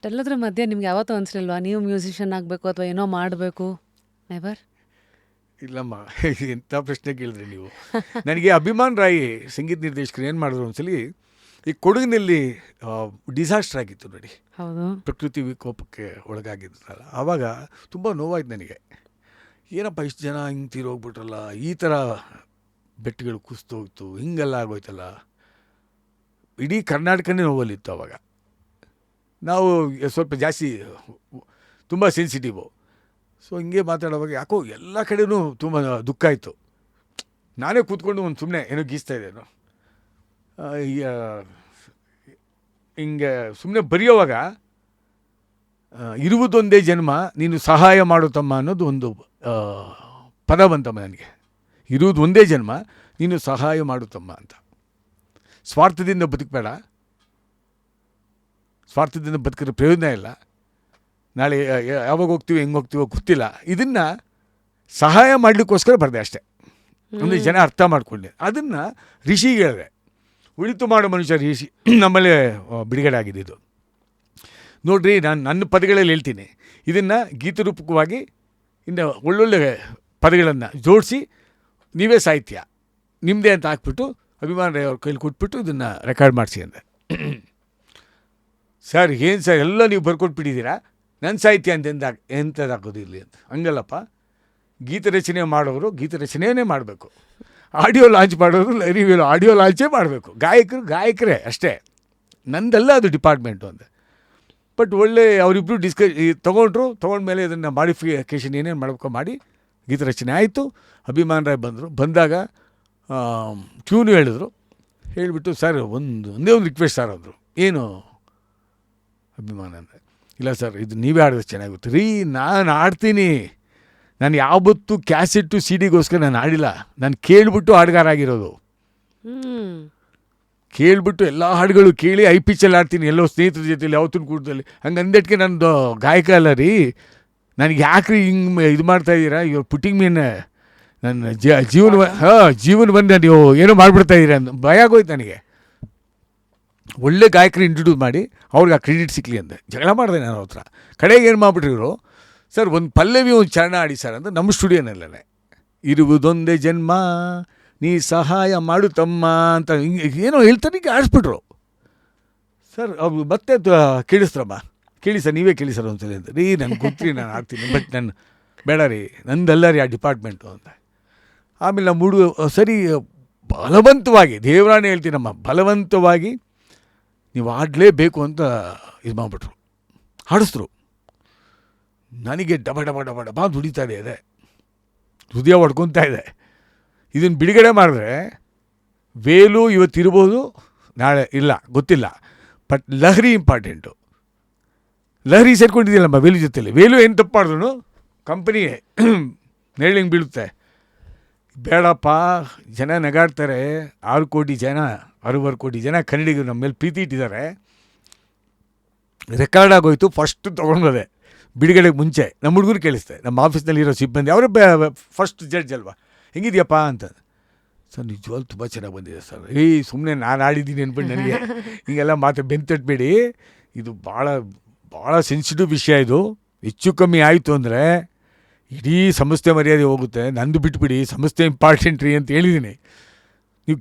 ಇಷ್ಟೆಲ್ಲದ್ರ ಮಧ್ಯೆ ನಿಮ್ಗೆ ಯಾವತ್ತೂ ಅನಿಸ್ಲಿಲ್ವಾ ನೀವು ಮ್ಯೂಸಿಷಿಯನ್ ಆಗಬೇಕು ಅಥವಾ ಏನೋ ಮಾಡಬೇಕು? ನೆವರ್? ಇಲ್ಲಮ್ಮ, ಎಂಥ ಪ್ರಶ್ನೆ ಕೇಳಿದ್ರಿ ನೀವು. ನನಗೆ ಅಭಿಮಾನ್ ರಾಯ್ ಸಂಗೀತ ನಿರ್ದೇಶಕರು ಏನು ಮಾಡಿದ್ರು ಒಂದ್ಸಲಿ, ಈ ಕೊಡಗಿನಲ್ಲಿ ಡಿಸಾಸ್ಟರ್ ಆಗಿತ್ತು ನೋಡಿ, ಹೌದು. ಪ್ರಕೃತಿ ವಿಕೋಪಕ್ಕೆ ಒಳಗಾಗಿದ್ದಲ್ಲ, ಆವಾಗ ತುಂಬ ನೋವಾಯ್ತು ನನಗೆ. ಏನಪ್ಪ ಇಷ್ಟು ಜನ ಹಿಂಗೆ ತೀರೋಗ್ಬಿಟ್ರಲ್ಲ, ಈ ಥರ ಬೆಟ್ಟಗಳು ಕುಸಿದೋಗ್ತು, ಹಿಂಗೆಲ್ಲ ಆಗೋಯ್ತಲ್ಲ. ಇಡೀ ಕರ್ನಾಟಕನೇ ನೋವಲ್ಲಿತ್ತು ಆವಾಗ. ನಾವು ಸ್ವಲ್ಪ ಜಾಸ್ತಿ ತುಂಬ ಸೆನ್ಸಿಟಿವು. ಸೊ ಹಿಂಗೆ ಮಾತಾಡೋವಾಗ ಯಾಕೋ ಎಲ್ಲ ಕಡೆಯೂ ತುಂಬ ದುಃಖ ಆಯಿತು. ನಾನೇ ಕೂತ್ಕೊಂಡು ಒಂದು ಸುಮ್ಮನೆ ಏನೋ ಗೀಸ್ತಾ ಇದ್ದೇನೋ, ಹಿಂಗೆ ಸುಮ್ಮನೆ ಬರೆಯೋವಾಗ ಇರುವುದೊಂದೇ ಜನ್ಮ ನೀನು ಸಹಾಯ ಮಾಡುತ್ತಮ್ಮ ಅನ್ನೋದು ಒಂದು ಪದ ಬಂತಮ್ಮ ನನಗೆ. ಇರುವುದು ಒಂದೇ ಜನ್ಮ ನೀನು ಸಹಾಯ ಮಾಡುತ್ತಮ್ಮ ಅಂತ. ಸ್ವಾರ್ಥದಿಂದ ಬದುಕಬೇಡ, ಸ್ವಾರ್ಥದಿಂದ ಬದುಕಿದ್ರೆ ಪ್ರಯೋಜನ ಇಲ್ಲ. ನಾಳೆ ಯಾವಾಗ ಹೋಗ್ತೀವಿ ಹೆಂಗೆ ಹೋಗ್ತೀವೋ ಗೊತ್ತಿಲ್ಲ. ಇದನ್ನು ಸಹಾಯ ಮಾಡಲಿಕ್ಕೋಸ್ಕರ ಬರೆದೆ ಅಷ್ಟೇ. ಅಂದರೆ ಜನ ಅರ್ಥ ಮಾಡಿಕೊಂಡೆ. ಅದನ್ನು ರಿಷಿಗೆ ಹೇಳಿದೆ. ಉಳಿತು ಮಾಡೋ ಮನುಷ್ಯ ರಿಷಿ ನಮ್ಮಲ್ಲೇ ಬಿಡುಗಡೆ ಆಗಿದ್ದು. ನೋಡ್ರಿ, ನಾನು ನನ್ನ ಪದಗಳಲ್ಲಿ ಹೇಳ್ತೀನಿ, ಇದನ್ನು ಗೀತರೂಪಕವಾಗಿ ಇನ್ನು ಒಳ್ಳೊಳ್ಳೆ ಪದಗಳನ್ನು ಜೋಡಿಸಿ ನೀವೇ ಸಾಹಿತ್ಯ ನಿಮ್ಮದೇ ಅಂತ ಹಾಕ್ಬಿಟ್ಟು ಅಭಿಮಾನ್ ರಾಯ್ ಅವ್ರ ಕೈಲಿ ಕೊಟ್ಬಿಟ್ಟು ಇದನ್ನು ರೆಕಾರ್ಡ್ ಮಾಡಿಸಿ ಅಂದೆ. ಸರ್ ಏನು ಸರ್ ಎಲ್ಲ ನೀವು ಬರ್ಕೊಟ್ಬಿಟ್ಟಿದ್ದೀರಾ, ನನ್ನ ಸಾಹಿತ್ಯ ಅಂತ ಎಂಥದ್ದು ಹಾಕೋದಿರಲಿ ಅಂತ. ಹಂಗಲ್ಲಪ್ಪ, ಗೀತ ರಚನೆ ಮಾಡೋರು ಗೀತ ರಚನೆಯೇ ಮಾಡಬೇಕು, ಆಡಿಯೋ ಲಾಂಚ್ ಮಾಡೋರು ರಿವ್ಯೂ ಆಡಿಯೋ ಲಾಂಚೇ ಮಾಡಬೇಕು, ಗಾಯಕರೇ ಅಷ್ಟೇ, ನಂದೆಲ್ಲ ಅದು ಡಿಪಾರ್ಟ್ಮೆಂಟು ಅಂತ. ಬಟ್ ಒಳ್ಳೆ ಅವರಿಬ್ಬರು ತೊಗೊಂಡ್ಮೇಲೆ ಇದನ್ನು ಮಾಡಿಫಿಕೇಷನ್ ಏನೇನು ಮಾಡಬೇಕು ಮಾಡಿ ಗೀತ ರಚನೆ ಆಯಿತು. ಅಭಿಮಾನ್ ರಾಯ್ ಬಂದಾಗ ಟ್ಯೂನು ಹೇಳಿದ್ರು. ಹೇಳಿಬಿಟ್ಟು ಸರ್ ಒಂದೇ ಒಂದು ರಿಕ್ವೆಸ್ಟ್ ಸರ್ ಅಂದರು. ಏನು ಅಭಿಮಾನ ಅಂದರೆ, ಇಲ್ಲ ಸರ್ ಇದು ನೀವೇ ಆಡಿದ್ರೆ ಚೆನ್ನಾಗುತ್ತೆ ರೀ. ನಾನು ಆಡ್ತೀನಿ, ನಾನು ಯಾವತ್ತೂ ಕ್ಯಾಸೆಟ್ಟು ಸಿ ಡಿಗೋಸ್ಕರ ನಾನು ಆಡಿಲ್ಲ. ನಾನು ಕೇಳಿಬಿಟ್ಟು ಹಾಡುಗಾರ ಆಗಿರೋದು. ಕೇಳಿಬಿಟ್ಟು ಎಲ್ಲ ಹಾಡುಗಳು ಕೇಳಿ ಐ ಪಿಚ್ಚಲ್ಲಿ ಆಡ್ತೀನಿ, ಎಲ್ಲೋ ಸ್ನೇಹಿತರ ಜೊತೆಲಿ ಯಾವತ್ತೂ ಕೂಟದಲ್ಲಿ. ಹಂಗೆ ಅಂದಟ್ಗೆ ನಂದು ಗಾಯಕ ಅಲ್ಲ ರೀ. ನನಗೆ ಯಾಕ್ರಿ ಹಿಂಗೆ ಇದು ಮಾಡ್ತಾಯಿದ್ದೀರಾ, ಇವ್ರು ಪುಟ್ಟಿಂಗ್ ಮೀನು ನನ್ನ ಜೀವನ ಬಂದು ನೀವು ಏನೋ ಮಾಡಿಬಿಡ್ತಾಯಿದ್ದೀರಾ ಅಂತ ಭಯ ಆಗೋಯ್ತು ನನಗೆ. ಒಳ್ಳೆ ಗಾಯಕರು ಇಂಟ್ರೊಡ್ಯೂಸ್ ಮಾಡಿ ಅವ್ರಿಗೆ ಆ ಕ್ರೆಡಿಟ್ ಸಿಕ್ಕಲಿ ಅಂದೆ. ಜಗಳ ಮಾಡಿದೆ ನಾನು ಅವ್ರ ಹತ್ರ. ಕಡೆಗೆ ಏನು ಮಾಡಿಬಿಟ್ರು, ಸರ್ ಒಂದು ಪಲ್ಲವಿ ಒಂದು ಚರಣ ಆಡಿ ಸರ್ ಅಂತ ನಮ್ಮ ಸ್ಟುಡಿಯೋನಲ್ಲೇ. ಇರುವುದೊಂದೇ ಜನ್ಮ ನೀ ಸಹಾಯ ಮಾಡುತ್ತಮ್ಮ ಅಂತ ಏನೋ ಹೇಳ್ತಾರೆ, ಈಗ ಆಡಿಸ್ಬಿಟ್ರು. ಸರ್ ಅವ್ರು ಮತ್ತೆ ಕೇಳಿಸ್ರಮ್ಮ, ಕೇಳಿ ಸರ್ ನೀವೇ ಕೇಳಿ ಸರ್ ಒಂದ್ಸಲ ಅಂತ. ರೀ ನನಗೆ ಗೊತ್ತ್ರಿ ನಾನು ಆಡ್ತೀನಿ, ಬಟ್ ನಾನು ಬೇಡ ರೀ, ನಂದಲ್ಲ ರೀ ಆ ಡಿಪಾರ್ಟ್ಮೆಂಟು ಅಂತ. ಆಮೇಲೆ ನಮ್ಮ ಹುಡುಗ ಸರಿ ಬಲವಂತವಾಗಿ, ದೇವರಾಣೆ ಹೇಳ್ತೀನಮ್ಮ, ಬಲವಂತವಾಗಿ ನೀವು ಆಡಲೇಬೇಕು ಅಂತ ಇದು ಮಾಡಿಬಿಟ್ರು, ಹಾಡಿಸಿದ್ರು. ನನಗೆ ಡಬ ಡಬ ಡಬ ಡಬ ದುಡಿತಾ ಇದೆ, ಹೃದಯ ಹೊಡ್ಕೊತಾ ಇದೆ. ಇದನ್ನು ಬಿಡುಗಡೆ ಮಾಡಿದ್ರೆ ವೇಲು ಇವತ್ತಿರ್ಬೋದು, ನಾಳೆ ಇಲ್ಲ ಗೊತ್ತಿಲ್ಲ, ಬಟ್ ಲಹರಿ ಇಂಪಾರ್ಟೆಂಟು. ಲಹರಿ ಸೇರ್ಕೊಂಡಿದ್ದಿಲ್ಲಮ್ಮ ವೇಲು ಜೊತೆಲಿ. ವೇಲು ಏನು ತಪ್ಪು ಮಾಡಿದ್ರು ಕಂಪನಿಗೆ ನೆರಳಿಂಗ್ ಬೀಳುತ್ತೆ. ಬೇಡಪ್ಪ, ಜನ ನಗಾಡ್ತಾರೆ. 6 ಕೋಟಿ ಜನ, 6.5 ಕೋಟಿ ಜನ ಕನ್ನಡಿಗರು ನಮ್ಮ ಮೇಲೆ ಪ್ರೀತಿ ಇಟ್ಟಿದ್ದಾರೆ. ರೆಕಾರ್ಡ್ ಆಗೋಯ್ತು. ಫಸ್ಟ್ ತೊಗೊಂಡೋದೆ ಬಿಡುಗಡೆಗೆ ಮುಂಚೆ. ನಮ್ಮ ಹುಡುಗರು ಕೇಳಿಸ್ತೆ, ನಮ್ಮ ಆಫೀಸ್ನಲ್ಲಿರೋ ಸಿಬ್ಬಂದಿ, ಅವರೇ ಫಸ್ಟ್ ಜಡ್ಜ್ ಅಲ್ವಾ, ಹೆಂಗಿದೆಯಪ್ಪ ಅಂತ. ಸರ್ ನಿಜವಾಗ್ಲೂ ತುಂಬ ಚೆನ್ನಾಗಿ ಬಂದಿದೆ ಸರ್. ಸುಮ್ಮನೆ ನಾನು ಆಡಿದ್ದೀನಿ ಅಂದ್ಬಿಟ್ಟು ನನಗೆ ಹಿಂಗೆಲ್ಲ ಮಾತು ಬೆಂತಟ್ಬೇಡಿ. ಇದು ಭಾಳ ಭಾಳ ಸೆನ್ಸಿಟಿವ್ ವಿಷಯ. ಇದು ಹೆಚ್ಚು ಕಮ್ಮಿ ಆಯಿತು ಅಂದರೆ ಇಡೀ ಸಂಸ್ಥೆ ಮರ್ಯಾದೆ ಹೋಗುತ್ತೆ. ನಂದು ಬಿಟ್ಬಿಡಿ, ಸಂಸ್ಥೆ ಇಂಪಾರ್ಟೆಂಟ್ ರೀ ಅಂತ ಹೇಳಿದ್ದೀನಿ. ನೀವು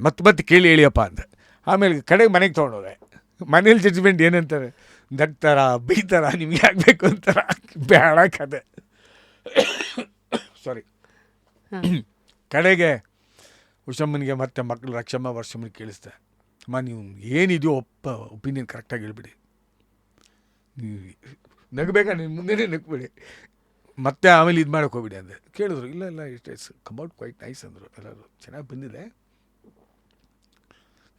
ಮತ್ತೆ ಕೇಳಿ ಹೇಳಿಯಪ್ಪ ಅಂತ. ಆಮೇಲೆ ಕಡೆಗೆ ಮನೆಗೆ ತೊಗೊಂಡೋದೆ. ಮನೇಲಿ ಜಡ್ಜ್ಮೆಂಟ್ ಏನಂತಾರೆ, ನಗ್ತಾರ ಬೈತಾರ, ನಿಮ್ಗೆ ಆಗಬೇಕು ಅಂತಾರ, ಬೇಡ ಕತೆ. ಸಾರಿ. ಕಡೆಗೆ ಉಷಮ್ಮನಿಗೆ ಮತ್ತು ಮಕ್ಕಳು ರಕ್ಷಮ್ಮ ವರ್ಷಮ್ಮನಿಗೆ ಕೇಳಿಸ್ದೆ, ಅಮ್ಮ ನೀವು ಏನಿದೆಯೋ ಒಪಿನಿಯನ್ ಕರೆಕ್ಟಾಗಿ ಹೇಳ್ಬಿಡಿ, ನೀವು ನಗಬೇಕಾ ನೀನು ಮುಂದೆನೇ ನಗ್ಬಿಡಿ, ಮತ್ತೆ ಆಮೇಲೆ ಇದು ಮಾಡೋಕೆ ಹೋಗ್ಬಿಡಿ ಅಂದೆ. ಕೇಳಿದ್ರು, ಇಲ್ಲ it's come out quite nice ಅಂದರು. ಎಲ್ಲರೂ ಚೆನ್ನಾಗಿ ಬಂದಿದೆ.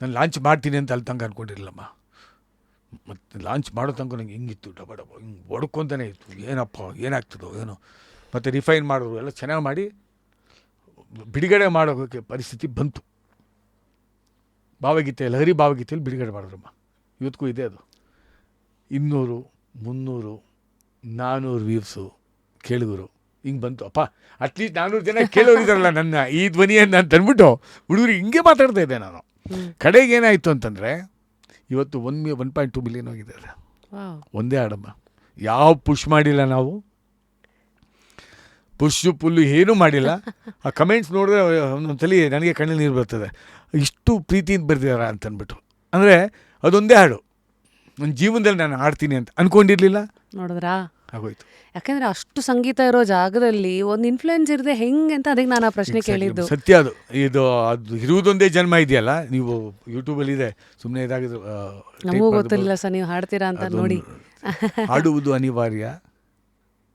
ನಾನು ಲಾಂಚ್ ಮಾಡ್ತೀನಿ ಅಂತ ಅಲ್ಲಿ ತನಕ ಅಂದ್ಕೊಂಡಿರಲಿಲ್ಲಮ್ಮ. ಮತ್ತು ಲಾಂಚ್ ಮಾಡೋ ತನಕ ನಂಗೆ ಹಿಂಗಿತ್ತು, ಡಬ ಡಬ ಹಿಂಗೆ ಹೊಡ್ಕೊತಾನೆ ಇತ್ತು. ಏನಪ್ಪ ಏನಾಗ್ತದೋ ಏನೋ. ಮತ್ತು ರಿಫೈನ್ ಮಾಡೋರು ಎಲ್ಲ ಚೆನ್ನಾಗಿ ಮಾಡಿ ಬಿಡುಗಡೆ ಮಾಡೋಕ್ಕೆ ಪರಿಸ್ಥಿತಿ ಬಂತು. ಭಾವಗೀತೆ, ಲಹರಿ ಭಾವಗೀತೆಯಲ್ಲಿ ಬಿಡುಗಡೆ ಮಾಡಿದ್ರಮ್ಮ. ಇವತ್ತಿಗೂ ಇದೆ ಅದು. 200, 300, 400 ವ್ಯೂವ್ಸು ಕೇಳಿದ್ರು. ಹಿಂಗೆ ಬಂತು. ಅಪ್ಪ ಅಟ್ಲೀಸ್ಟ್ 400 ಜನ ಕೇಳೋರಿದಾರಲ್ಲ ನನ್ನ ಈ ಧ್ವನಿಯನ್ನು ಅಂತ ಅಂದ್ಬಿಟ್ಟು ಹುಡುಗರಿಗೆ ಹಿಂಗೆ ಮಾತಾಡ್ತಾ ಇದ್ದೆ ನಾನು. ಕಡೆಗೆ ಏನಾಯಿತು ಅಂತಂದರೆ ಇವತ್ತು 1.2 ಮಿಲಿಯನ್ ಹೋಗಿದೆ. ವಾವ್! ಒಂದೇ ಹಾಡಮ್ಮ. ಯಾವ ಪುಷ್ ಮಾಡಿಲ್ಲ ನಾವು, ಪುಷು ಪುಲ್ಲು ಏನೂ ಮಾಡಿಲ್ಲ. ಆ ಕಮೆಂಟ್ಸ್ ನೋಡಿದ್ರೆ ಒಂದೊಂದ್ಸಲಿ ನನಗೆ ಕಣ್ಣಲ್ಲಿ ನೀರು ಬರ್ತದೆ, ಇಷ್ಟು ಪ್ರೀತಿಯಿಂದ ಬರ್ದಿದಾರ ಅಂತಂದ್ಬಿಟ್ಟು. ಅಂದರೆ ಅದೊಂದೇ ಹಾಡು ನನ್ನ ಜೀವನದಲ್ಲಿ ನಾನು ಹಾಡ್ತೀನಿ ಅಂತ ಅಂದ್ಕೊಂಡಿರಲಿಲ್ಲ, ನೋಡಿದ್ರಾ? ಆಗೋಯ್ತು. ಯಾಕೆಂದ್ರೆ ಅಷ್ಟು ಸಂಗೀತ ಇರೋ ಜಾಗದಲ್ಲಿ ಒಂದು ಇನ್ಫ್ಲುಯೆನ್ಸ್ ಇರದೆ ಹೆಂಗೆ ಅಂತ ಅದಕ್ಕೆ ನಾನು ಆ ಪ್ರಶ್ನೆ ಕೇಳಿದ್ದು. ಸತ್ಯ ಅದು. ಅದು ಇರುವುದೊಂದೇ ಜನ್ಮ ಇದೆಯಲ್ಲ, ನೀವು ಯೂಟ್ಯೂಬಲ್ಲಿ ಇದೆ, ಸುಮ್ಮನೆ ಇದಾಗಿದ್ರು. ನಮಗೂ ಗೊತ್ತಿರಲಿಲ್ಲ ಸರ್ ನೀವು ಹಾಡ್ತೀರಾ ಅಂತ. ನೋಡಿ, ಹಾಡುವುದು ಅನಿವಾರ್ಯ,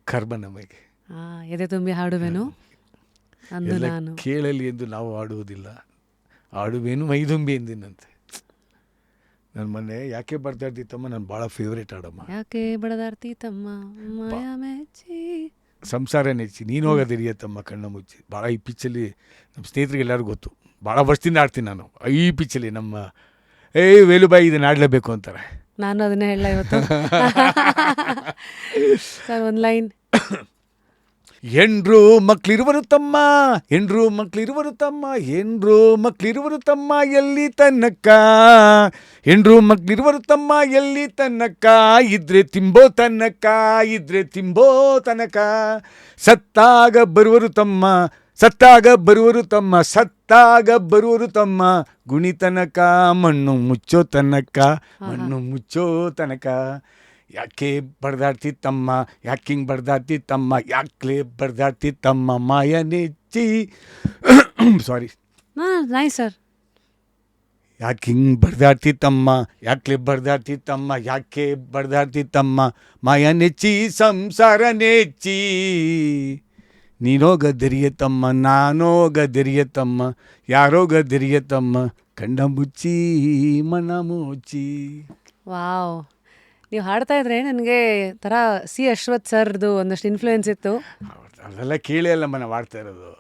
ಕರ್ಮ ನಮಗೆ. ಎದೆ ತುಂಬಿ ಹಾಡುವೆನು ಅಂದು ಎಲ್ಲ ನಾನು. ಕೇಳಲಿ ಎಂದು ನಾವು ಆಡುವುದಿಲ್ಲ, ಆಡುವೇನು ಮೈದುಂಬಿ ಎಂದಿನಂತೆ. ನನ್ನ ಮೊನ್ನೆ ಯಾಕೆ ಬರ್ತಾಡ್ತಿತ್ತಮ್ಮ, ನಾನು ಭಾಳ ಫೇವ್ರೇಟ್ ಹಾಡಮ್ಮ. ಯಾಕೆ ಬಡದಾರ್ತಿ ತಮ್ಮ ಮಾಯಾ ಮೆಚ್ಚಿ. ಸಂಸಾರ ನೆಚ್ಚಿ ನೀನು ಹೋಗೋದಿರಿಯತ್ತಮ್ಮ ಕಣ್ಣ ಮುಚ್ಚಿ. ಭಾಳ ಈ ಪಿಚ್ಚಲ್ಲಿ ನಮ್ಮ ಸ್ನೇಹಿತರಿಗೆ ಎಲ್ಲರಿಗೂ ಗೊತ್ತು, ಭಾಳ ವರ್ಷದಿಂದ ಆಡ್ತೀನಿ ನಾನು ಈ ಪಿಚ್ಚಲ್ಲಿ. ನಮ್ಮ ವೇಲುಬಾಯಿ ಇದನ್ನು ಆಡಲೇಬೇಕು ಅಂತಾರೆ. ನಾನು ಅದನ್ನೇ ಹೇಳ ಇವತ್ತು. ಸರ್ ಒಂದು ಲೈನ್. ಎಂಡ್ರು ಮಕ್ಳಿರುವರು ತಮ್ಮ, ಎಂಡ್ರು ಮಕ್ಳಿರುವರು ತಮ್ಮ, ಎಂಡ್ರು ಮಕ್ಳಿರುವರು ತಮ್ಮ ಎಲ್ಲಿ ತನ್ನಕ್ಕ, ಎಂಡ್ರು ಮಕ್ಳಿರುವರು ತಮ್ಮ ಎಲ್ಲಿ ತನ್ನಕ್ಕ, ಇದ್ರೆ ತಿಂಬೋ ತನ್ನಕ್ಕ, ಇದ್ರೆ ತಿಂಬೋ ತನಕ, ಸತ್ತಾಗ ಬರುವರು ತಮ್ಮ, ಸತ್ತಾಗ ಬರುವರು ತಮ್ಮ, ಸತ್ತಾಗ ಬರುವರು ತಮ್ಮ, ಗುಣಿತನಕ ಮಣ್ಣು ಮುಚ್ಚೋ ತನಕ, ಮಣ್ಣು ಮುಚ್ಚೋ ತನಕ. ಯಾಕೆ ಬಡ್ದಾಡ್ತಿತ್ತಮ್ಮ, ಯಾಕಿಂಗ್ ಬಡ್ದಾಡ್ತಿತ್ತಮ್ಮ, ಯಾಕ್ಲೆ ಬಡ್ದಾಡ್ತಿತ್ತಮ್ಮ ಮಾಯ ನೆಚ್ಚಿ. ಸಾರಿ, ನೈಸ್ ಸರ್. ಯಾಕಿಂಗ್ ಬಡ್ದಾಡ್ತಿತ್ತಮ್ಮ, ಯಾಕ್ಲೆ ಬಡ್ದಾಡ್ತಿತ್ತಮ್ಮ, ಯಾಕೆ ಬಡ್ದಾಡ್ತಿತ್ತಮ್ಮ ಮಾಯ ನೆಚ್ಚಿ, ಸಂಸಾರ ನೆಚ್ಚಿ. ನೀನೋಗ ದೆರಿಯತ್ತಮ್ಮ, ನಾನೋಗ ದೆರಿಯತ್ತಮ್ಮ, ಯಾರೋಗ ದೆರಿಯತ್ತಮ್ಮ, ಕಣ್ಣ ಮುಚ್ಚಿ ಮನ ಮುಚ್ಚಿ. ವಾವ್! ನೀವು ಹಾಡ್ತಾ ಇದ್ರೆ ನನಗೆ ಥರ ಸಿ ಅಶ್ವಥ್ ಸರ್ದು ಒಂದಷ್ಟು ಇನ್ಫ್ಲೂಯೆನ್ಸ್ ಇತ್ತು. ಅದೆಲ್ಲ ಕೇಳಿ ಅಲ್ಲಮ್ಮ ನಾವು ಆಡ್ತಾ ಇರೋದು.